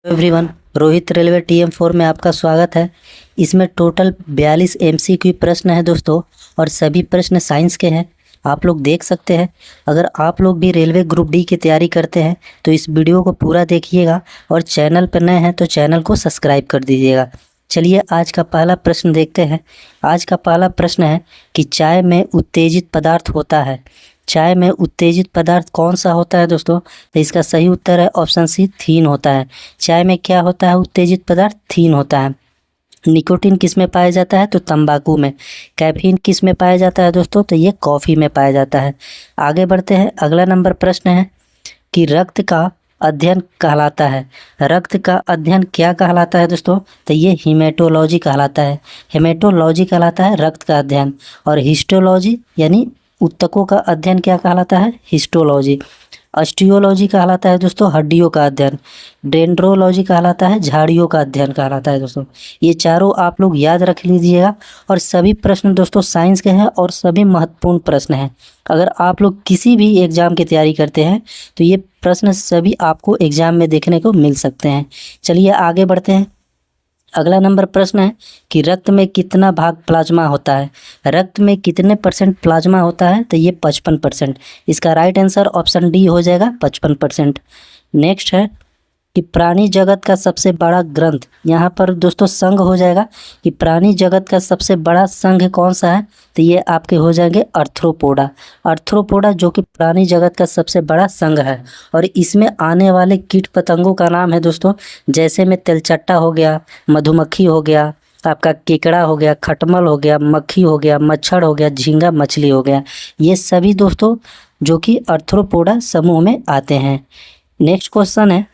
Everyone, Rohit railway TM4 में आपका स्वागत है। इसमें टोटल 42 MCQ प्रश्न है दोस्तों, और सभी प्रश्न साइंस के हैं। आप लोग देख सकते हैं। अगर आप लोग भी रेलवे ग्रुप डी की तैयारी करते हैं तो इस वीडियो को पूरा देखिएगा, और चैनल पर नए हैं तो चैनल को सब्सक्राइब कर दीजिएगा। चलिए आज का पहला प्रश्न देखते हैं। आज का पहला प्रश्न है कि चाय में उत्तेजित पदार्थ होता है। चाय में उत्तेजित पदार्थ कौन सा होता है दोस्तों? तो इसका सही उत्तर है ऑप्शन सी, थीन होता है। चाय में क्या होता है उत्तेजित पदार्थ? थीन होता है। निकोटीन किस में पाया जाता है? तो तंबाकू में। कैफीन किस में पाया जाता है दोस्तों? तो ये कॉफ़ी में पाया जाता है। आगे बढ़ते हैं। अगला नंबर प्रश्न है कि रक्त का अध्ययन कहलाता है। रक्त का अध्ययन क्या कहलाता है दोस्तों? तो ये हीमेटोलॉजी कहलाता है। हेमेटोलॉजी कहलाता है रक्त का अध्ययन, और हिस्टोलॉजी यानी ऊतकों का अध्ययन क्या कहलाता है? हिस्टोलॉजी। ऑस्टियोलॉजी कहलाता है दोस्तों हड्डियों का अध्ययन। डेंड्रोलॉजी कहलाता है झाड़ियों का अध्ययन कहलाता है दोस्तों। ये चारों आप लोग याद रख लीजिएगा, और सभी प्रश्न दोस्तों साइंस के हैं और सभी महत्वपूर्ण प्रश्न हैं। अगर आप लोग किसी भी एग्ज़ाम की तैयारी करते हैं तो ये प्रश्न सभी आपको एग्ज़ाम में देखने को मिल सकते हैं। चलिए आगे बढ़ते हैं। अगला नंबर प्रश्न है कि रक्त में कितना भाग प्लाज्मा होता है। रक्त में कितने % प्लाज्मा होता है? तो ये 55%। इसका राइट आंसर ऑप्शन डी हो जाएगा, 55%। नेक्स्ट है कि प्राणी जगत का सबसे बड़ा ग्रंथ, यहाँ पर दोस्तों संघ हो जाएगा कि प्राणी जगत का सबसे बड़ा संघ कौन सा है? तो ये आपके हो जाएंगे अर्थ्रोपोडा। अर्थ्रोपोडा जो कि प्राणी जगत का सबसे बड़ा संघ है, और इसमें आने वाले कीट पतंगों का नाम है दोस्तों, जैसे में तेलचट्टा हो गया, मधुमक्खी हो गया, आपका केकड़ा हो गया, खटमल हो गया, मक्खी हो गया, मच्छर हो गया, झींगा मछली हो गया। ये सभी दोस्तों जो कि अर्थ्रोपोडा समूह में आते हैं। नेक्स्ट क्वेश्चन है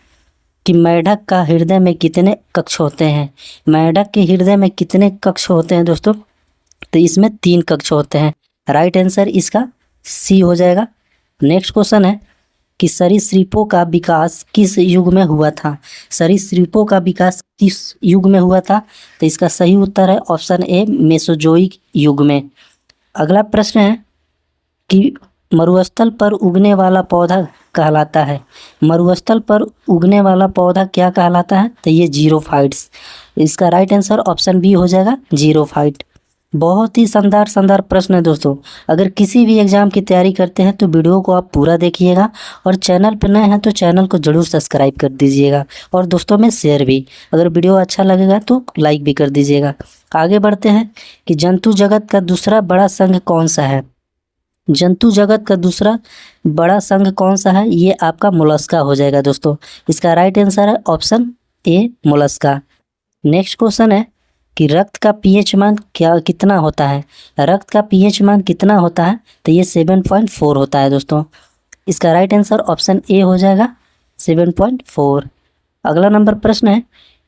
कि मेढक का हृदय में कितने कक्ष होते हैं। मेढक के हृदय में कितने कक्ष होते हैं दोस्तों? तो इसमें 3 कक्ष होते हैं। राइट आंसर इसका सी हो जाएगा। नेक्स्ट क्वेश्चन है कि सरीसृपों का विकास किस युग में हुआ था। सरीसृपों का विकास किस युग में हुआ था? तो इसका सही उत्तर है ऑप्शन ए, मेसोजोइक युग में। अगला प्रश्न है कि मरुस्थल पर उगने वाला पौधा कहलाता है। मरुस्थल पर उगने वाला पौधा क्या कहलाता है? तो ये जीरोफाइट्स। इसका राइट आंसर ऑप्शन बी हो जाएगा, जीरोफाइट। बहुत ही शानदार प्रश्न है दोस्तों। अगर किसी भी एग्जाम की तैयारी करते हैं तो वीडियो को आप पूरा देखिएगा, और चैनल पर नए हैं तो चैनल को जरूर सब्सक्राइब कर दीजिएगा, और दोस्तों में शेयर भी। अगर वीडियो अच्छा लगेगा तो लाइक भी कर दीजिएगा। आगे बढ़ते हैं कि जंतु जगत का दूसरा बड़ा संघ कौन सा है। जंतु जगत का दूसरा बड़ा संघ कौन सा है? ये आपका मोलस्का हो जाएगा दोस्तों। इसका राइट आंसर है option A, Mollusca. Next question है कि रक्त का pH मान कितना होता है। रक्त का pH मान कितना होता है? तो ये 7.4 होता है दोस्तों। इसका राइट आंसर ऑप्शन ए हो जाएगा, 7.4। अगला नंबर प्रश्न है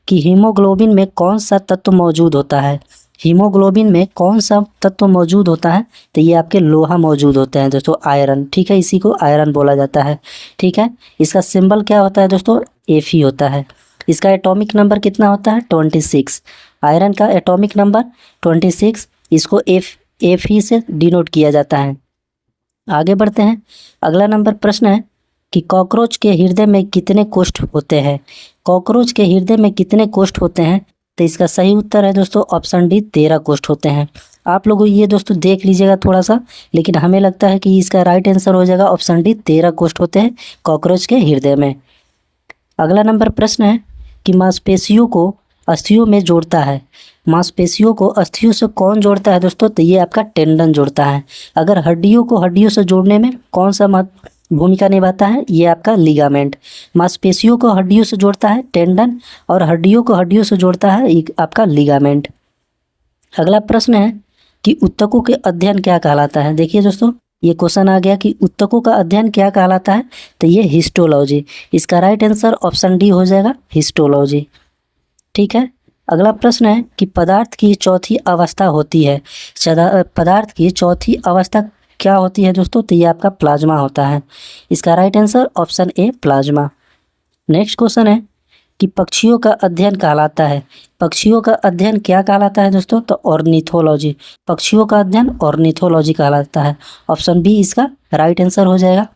कि हीमोग्लोबिन में कौन सा तत्व मौजूद होता है। हीमोग्लोबिन में कौन सा तत्व मौजूद होता है? तो ये आपके लोहा मौजूद होते हैं दोस्तों, आयरन। ठीक है, इसी को आयरन बोला जाता है। ठीक है, इसका सिंबल क्या होता है दोस्तों? Fe होता है। इसका एटॉमिक नंबर कितना होता है? 26। आयरन का एटॉमिक नंबर 26, इसको Fe से डिनोट किया जाता है। आगे बढ़ते हैं। अगला नंबर प्रश्न है कि कॉकरोच के हृदय में कितने कोष्ठ होते हैं। कॉकरोच के हृदय में कितने कोष्ठ होते हैं? तो इसका सही उत्तर है दोस्तों ऑप्शन डी, 13 कोष्ठ होते हैं। आप लोगों ये दोस्तों देख लीजिएगा थोड़ा सा, लेकिन हमें लगता है कि इसका राइट आंसर हो जाएगा ऑप्शन डी, 13 कोष्ठ होते हैं कॉकरोच के हृदय में। अगला नंबर प्रश्न है कि मांसपेशियों को अस्थियों में जोड़ता है। मांसपेशियों को अस्थियों से कौन जोड़ता है दोस्तों? तो ये आपका टेंडन जोड़ता है। अगर हड्डियों को हड्डियों से जोड़ने में कौन सा भूमिका निभाता है? ये आपका लिगामेंट। मांसपेशियों को हड्डियों से जोड़ता है टेंडन, और हड्डियों को हड्डियों से जोड़ता है आपका लिगामेंट। अगला प्रश्न है कि ऊतकों के अध्ययन क्या कहलाता है। देखिए दोस्तों, ये क्वेश्चन आ गया कि ऊतकों का अध्ययन क्या कहलाता है। तो ये हिस्टोलॉजी। इसका राइट आंसर ऑप्शन डी हो जाएगा, हिस्टोलॉजी। ठीक है, अगला प्रश्न है कि पदार्थ की चौथी अवस्था होती है। पदार्थ की चौथी अवस्था क्या होती है दोस्तों? तो ये आपका प्लाज्मा होता है। इसका right answer option A, plasma. Next question है कि पक्षियों का अध्ययन कहलाता है। पक्षियों का अध्ययन क्या कहलाता है दोस्तों? तो ऑर्निथोलॉजी। पक्षियों का अध्ययन ऑर्निथोलॉजी कहलाता है। ऑप्शन बी इसका राइट आंसर हो जाएगा।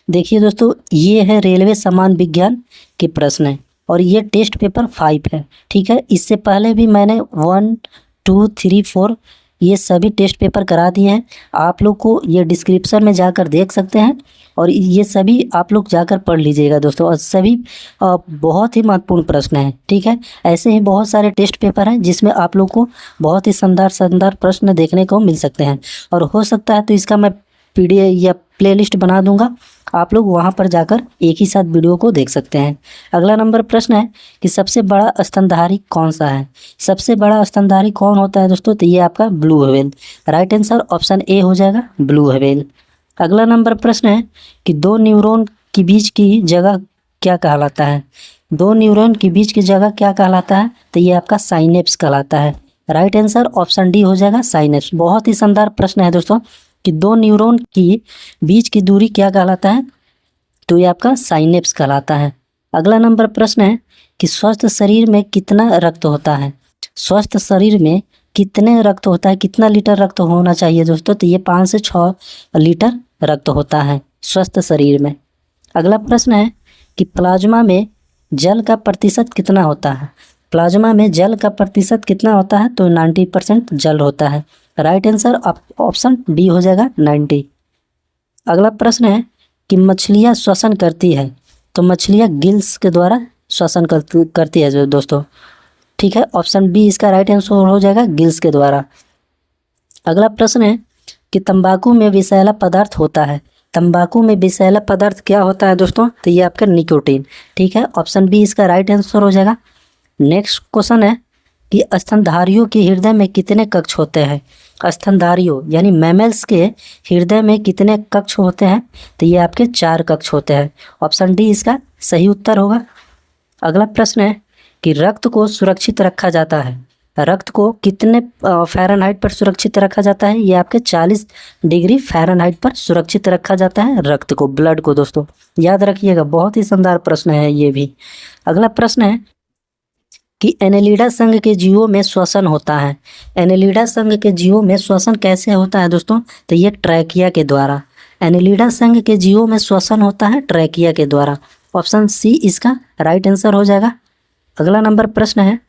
देखिए दोस्तों, ये है रेलवे सामान्य विज्ञान के प्रश्न है। और ये टेस्ट पेपर 5 है, ठीक है। इससे पहले भी मैंने 1, 2, 3, 4 ये सभी टेस्ट पेपर करा दिए हैं। आप लोग को ये डिस्क्रिप्शन में जाकर देख सकते हैं और ये सभी आप लोग जाकर पढ़ लीजिएगा दोस्तों। और सभी बहुत ही महत्वपूर्ण प्रश्न हैं, ठीक है। ऐसे ही बहुत सारे टेस्ट पेपर हैं जिसमें आप लोग को बहुत ही शानदार प्रश्न देखने को मिल सकते हैं। और हो सकता है तो इसका मैं PDF या प्लेलिस्ट बना दूंगा, आप लोग वहां पर जाकर एक ही साथ वीडियो को देख सकते हैं। अगला नंबर प्रश्न है कि सबसे बड़ा स्तनधारी कौन सा है। सबसे बड़ा स्तनधारी कौन होता है दोस्तों, तो ये आपका blue whale. Right answer option A हो जाएगा, ब्लू व्हेल। अगला नंबर प्रश्न है कि दो न्यूरॉन के बीच की जगह क्या कहलाता है। दो न्यूरॉन के बीच की जगह क्या कहलाता है, तो ये आपका साइनेप्स कहलाता है। राइट आंसर ऑप्शन डी हो जाएगा, साइनेप्स। बहुत ही शानदार प्रश्न है दोस्तों कि दो न्यूरॉन की बीच की दूरी क्या कहलाता है, तो ये आपका साइनेप्स कहलाता है। अगला नंबर प्रश्न है कि स्वस्थ शरीर में कितना रक्त होता है। स्वस्थ शरीर में कितने रक्त होता है, कितना लीटर रक्त होना चाहिए दोस्तों, तो ये 5 से 6 लीटर रक्त होता है स्वस्थ शरीर में। अगला प्रश्न है कि प्लाज्मा में जल का प्रतिशत कितना होता है। प्लाज्मा में जल का प्रतिशत कितना होता है, तो 90% जल होता है। राइट आंसर ऑप्शन डी हो जाएगा, 90। अगला प्रश्न है कि मछलियाँ श्वसन करती है, तो मछलियाँ गिल्स के द्वारा श्वसन करती है जो दोस्तों, ठीक है। ऑप्शन बी इसका राइट आंसर हो जाएगा, गिल्स के द्वारा। अगला प्रश्न है कि तंबाकू में विषैला पदार्थ होता है। तंबाकू में विषैला पदार्थ क्या होता है दोस्तों, तो ये आपका निकोटीन, ठीक है। ऑप्शन बी इसका राइट आंसर हो जाएगा। नेक्स्ट क्वेश्चन है कि स्तनधारियों के हृदय में कितने कक्ष होते हैं। स्तनधारियों यानी मैमल्स के हृदय में कितने कक्ष होते हैं, तो ये आपके 4 कक्ष होते हैं। ऑप्शन डी इसका सही उत्तर होगा। अगला प्रश्न है कि रक्त को सुरक्षित रखा जाता है। रक्त को कितने फ़ारेनहाइट पर सुरक्षित रखा जाता है, ये आपके 40 डिग्री फ़ारेनहाइट पर सुरक्षित रखा जाता है रक्त को, ब्लड को दोस्तों, याद रखिएगा। बहुत ही शानदार प्रश्न है ये भी। अगला प्रश्न है कि एनेलिडा संघ के जीवों में श्वसन होता है। एनेलिडा संघ के जीवों में श्वसन कैसे होता है दोस्तों, तो ये ट्रैकिया के द्वारा। एनेलिडा संघ के जीवों में श्वसन होता है ट्रैकिया के द्वारा। ऑप्शन सी इसका राइट आंसर हो जाएगा। अगला नंबर प्रश्न है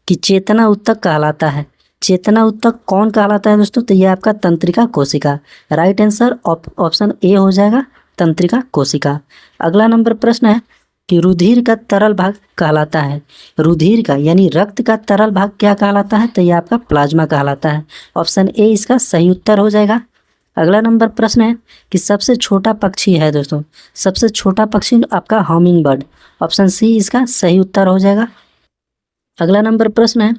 कि चेतना उत्तक कहलाता है। चेतना उत्तक कौन कहलाता है दोस्तों, तो ये आपका तंत्रिका कोशिका। राइट आंसर ऑप्शन ए हो जाएगा, तंत्रिका कोशिका। अगला नंबर प्रश्न है कि रुधिर का तरल भाग कहलाता है। रुधिर का यानी रक्त का तरल भाग क्या कहलाता है, तो ये आपका प्लाज्मा कहलाता है। ऑप्शन ए इसका सही उत्तर हो जाएगा। अगला नंबर प्रश्न है कि सबसे छोटा पक्षी है दोस्तों। सबसे छोटा पक्षी आपका हमिंग बर्ड। ऑप्शन सी इसका सही उत्तर हो जाएगा। अगला नंबर प्रश्न है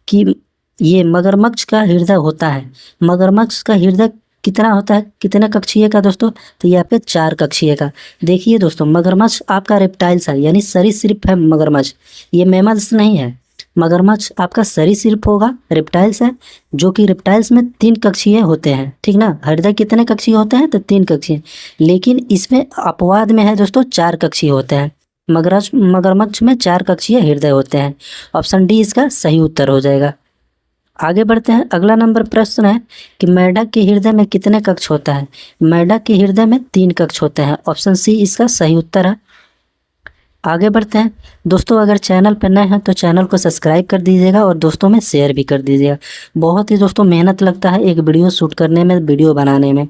कि ये मगरमच्छ का हृदय होता है। मगरमच्छ का हृदय कितना होता है, कितने कक्षीय का दोस्तों, तो ये आपके 4 कक्षीय का। देखिए दोस्तों, मगरमच्छ आपका रेप्टाइल्स है यानी सरीसृप है मगरमच्छ, ये मैमल्स नहीं है। मगरमच्छ आपका सरीसृप होगा, रेप्टाइल्स है, जो कि रेप्टाइल्स में 3 कक्षीय होते हैं, ठीक ना। हृदय कितने कक्षीय होते हैं, तो 3 कक्षीय, लेकिन इसमें अपवाद में है दोस्तों 4 कक्षीय होते हैं। मगरमच्छ में 4 कक्षीय हृदय होते हैं। ऑप्शन डी इसका सही उत्तर हो जाएगा। आगे बढ़ते हैं। अगला नंबर प्रश्न है कि मेंढक के हृदय में कितने कक्ष होता है। मेंढक के हृदय में 3 कक्ष होते हैं। ऑप्शन सी इसका सही उत्तर है। आगे बढ़ते हैं दोस्तों, अगर चैनल पर नए हैं तो चैनल को सब्सक्राइब कर दीजिएगा और दोस्तों में शेयर भी कर दीजिएगा। बहुत ही दोस्तों मेहनत लगता है एक वीडियो शूट करने में, वीडियो बनाने में।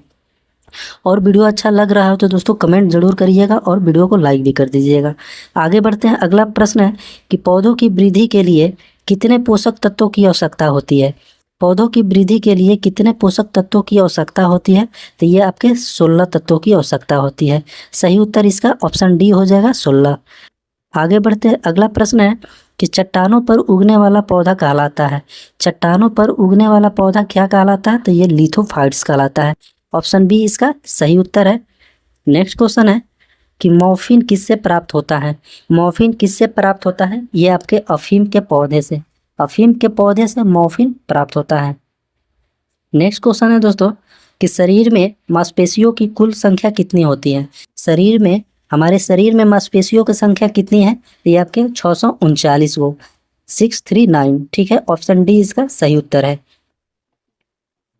और वीडियो अच्छा लग रहा हो तो दोस्तों कमेंट जरूर करिएगा और वीडियो को लाइक भी कर दीजिएगा। आगे बढ़ते हैं। अगला प्रश्न है कि पौधों की वृद्धि के लिए कितने पोषक तत्वों की आवश्यकता होती है। पौधों की वृद्धि के लिए कितने पोषक तत्वों की आवश्यकता होती है, तो ये आपके 16 तत्वों की आवश्यकता होती है। सही उत्तर इसका ऑप्शन डी हो जाएगा, 16। आगे बढ़ते हैं। अगला प्रश्न है कि चट्टानों पर उगने वाला पौधा कहलाता है। चट्टानों पर उगने वाला पौधा क्या कहलाता है, तो ये लिथोफाइट्स कहलाता है। ऑप्शन बी इसका सही उत्तर है। नेक्स्ट क्वेश्चन है कि मॉर्फिन किससे प्राप्त होता है। मॉर्फिन किससे प्राप्त होता है, ये आपके अफीम के पौधे से। अफीम के पौधे से मॉर्फिन प्राप्त होता है। नेक्स्ट क्वेश्चन है दोस्तों कि शरीर में मांसपेशियों की कुल संख्या कितनी होती है। शरीर में, हमारे शरीर में मांसपेशियों की संख्या कितनी है, ये आपके 639 गो, 639, ठीक है। ऑप्शन डी इसका सही उत्तर है।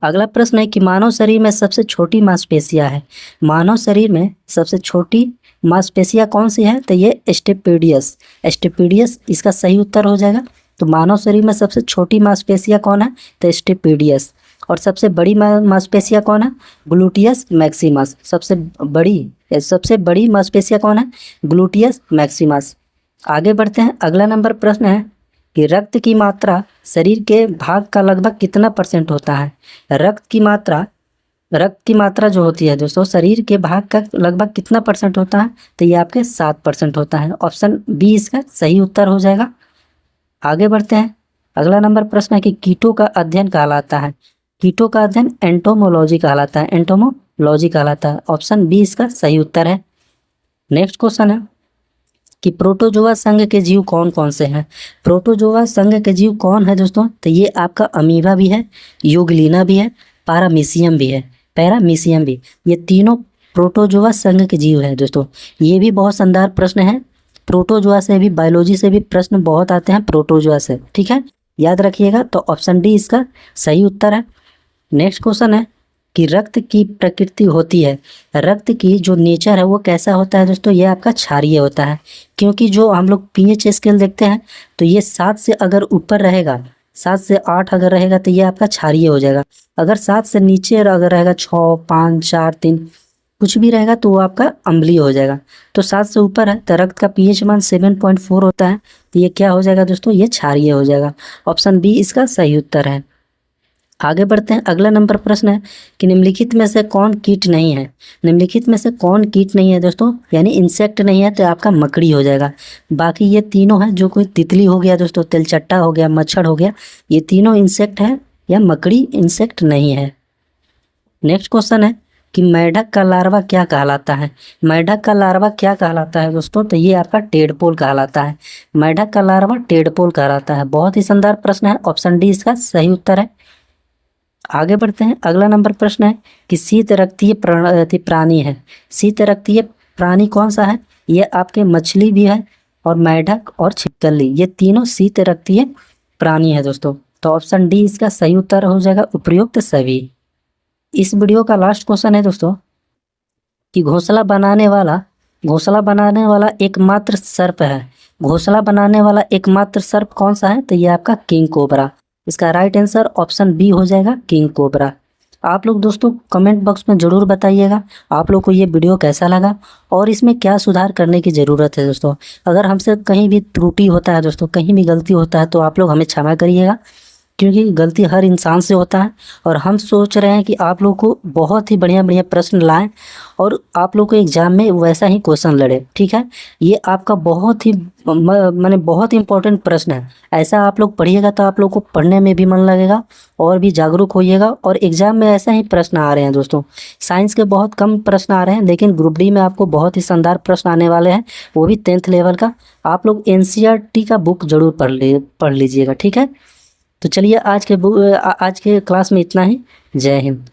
अगला प्रश्न है कि मानव शरीर में सबसे छोटी मांसपेशियां है। मानव शरीर में सबसे छोटी मांसपेशियां कौन सी है? तो ये स्टेपिडियस। स्टेपिडियस इसका सही उत्तर हो जाएगा। तो मानव शरीर में सबसे छोटी मांसपेशियां कौन है? तो स्टेपिडियस। और सबसे बड़ी मांसपेशियां कौन है? Gluteus Maximus. सबसे बड़ी मांसपेशियां कौन है? Gluteus Maximus. आगे बढ़ते हैं। अगला नंबर प्रश्न है कि रक्त की मात्रा शरीर के भाग का लगभग कितना % होता है? रक्त की मात्रा जो होती है दोस्तों शरीर के भाग का लगभग कितना % होता है? तो ये आपके 7% होता है। ऑप्शन बी इसका सही उत्तर हो जाएगा। आगे बढ़ते हैं। अगला नंबर प्रश्न है कि कीटों का अध्ययन कहलाता है। कीटों का अध्ययन एंटोमोलॉजी कहलाता है। एंटोमोलॉजी कहलाता है। ऑप्शन बी इसका सही उत्तर है। नेक्स्ट क्वेश्चन है कि प्रोटोजोआ संघ के जीव कौन कौन से हैं? प्रोटोजोआ संघ के जीव कौन है दोस्तों? तो ये आपका अमीबा भी है, यूग्लिना भी है, पैरामीशियम भी। ये तीनों प्रोटोजोआ संघ के जीव है दोस्तों। ये भी बहुत शानदार प्रश्न है। प्रोटोजोआ से भी, बायोलॉजी से भी प्रश्न बहुत आते हैं प्रोटोजोआ से, ठीक है, याद रखिएगा। तो ऑप्शन डी इसका सही उत्तर है। नेक्स्ट क्वेश्चन है कि रक्त की प्रकृति होती है, रक्त की जो नेचर है वो कैसा होता है दोस्तों? ये आपका क्षारीय होता है। क्योंकि जो हम लोग pH स्केल देखते हैं तो ये 7 से अगर ऊपर रहेगा, 7 से 8 अगर रहेगा तो ये आपका क्षारीय हो जाएगा। अगर 7 से नीचे अगर रहेगा 6, 5, 4, 3 कुछ भी रहेगा तो वो आपका अम्लीय हो जाएगा। तो 7 से ऊपर है तो रक्त का pH मान 7.4 होता है, तो ये क्या हो जाएगा दोस्तों? ये क्षारीय हो जाएगा। ऑप्शन बी इसका सही उत्तर है। आगे बढ़ते हैं। अगला नंबर प्रश्न है कि निम्नलिखित में से कौन कीट नहीं है? निम्नलिखित में से कौन कीट नहीं है दोस्तों? यानी इंसेक्ट नहीं है तो आपका मकड़ी हो जाएगा। बाकी ये तीनों है, जो कोई तितली हो गया दोस्तों, तिलचट्टा हो गया, मच्छर हो गया, ये तीनों इंसेक्ट है या मकड़ी इंसेक्ट नहीं है। नेक्स्ट क्वेश्चन है कि मेढक का लार्वा क्या कहलाता है? मेढक का लार्वा क्या कहलाता है दोस्तों? तो ये आपका टेडपोल कहलाता है। मेढक का लार्वा टेडपोल कहलाता है। बहुत ही शानदार प्रश्न है। ऑप्शन डी इसका सही उत्तर है। आगे बढ़ते हैं। अगला नंबर प्रश्न है कि शीत रक्तीय प्राणी है। शीत रक्तीय प्राणी कौन सा है? ये आपके मछली भी है और मेढक और छिपकली, ये तीनों शीत रक्तीय प्राणी है दोस्तों। तो ऑप्शन डी इसका सही उत्तर हो जाएगा, उपयुक्त सभी। इस वीडियो का लास्ट क्वेश्चन है दोस्तों कि घोंसला बनाने वाला एकमात्र सर्प है। घोंसला बनाने वाला एकमात्र सर्प कौन सा है? तो ये आपका किंग कोबरा। इसका राइट आंसर ऑप्शन बी हो जाएगा, किंग कोबरा। आप लोग दोस्तों कमेंट बॉक्स में ज़रूर बताइएगा आप लोग को ये वीडियो कैसा लगा और इसमें क्या सुधार करने की ज़रूरत है दोस्तों। अगर हमसे कहीं भी त्रुटि होता है दोस्तों, कहीं भी गलती होता है तो आप लोग हमें क्षमा करिएगा, क्योंकि गलती हर इंसान से होता है। और हम सोच रहे हैं कि आप लोग को बहुत ही बढ़िया प्रश्न लाएं और आप लोग को एग्ज़ाम में वैसा ही क्वेश्चन लड़े, ठीक है। ये आपका बहुत ही बहुत ही इंपॉर्टेंट प्रश्न है। ऐसा आप लोग पढ़िएगा तो आप लोग को पढ़ने में भी मन लगेगा और भी जागरूक होइएगा। और एग्ज़ाम में ऐसा ही प्रश्न आ रहे हैं दोस्तों। साइंस के बहुत कम प्रश्न आ रहे हैं, लेकिन ग्रुप डी में आपको बहुत ही शानदार प्रश्न आने वाले हैं, वो भी 10th लेवल का। आप लोग NCERT का बुक ज़रूर पढ़ लीजिएगा, ठीक है। तो चलिए आज के क्लास में इतना ही। जय हिंद।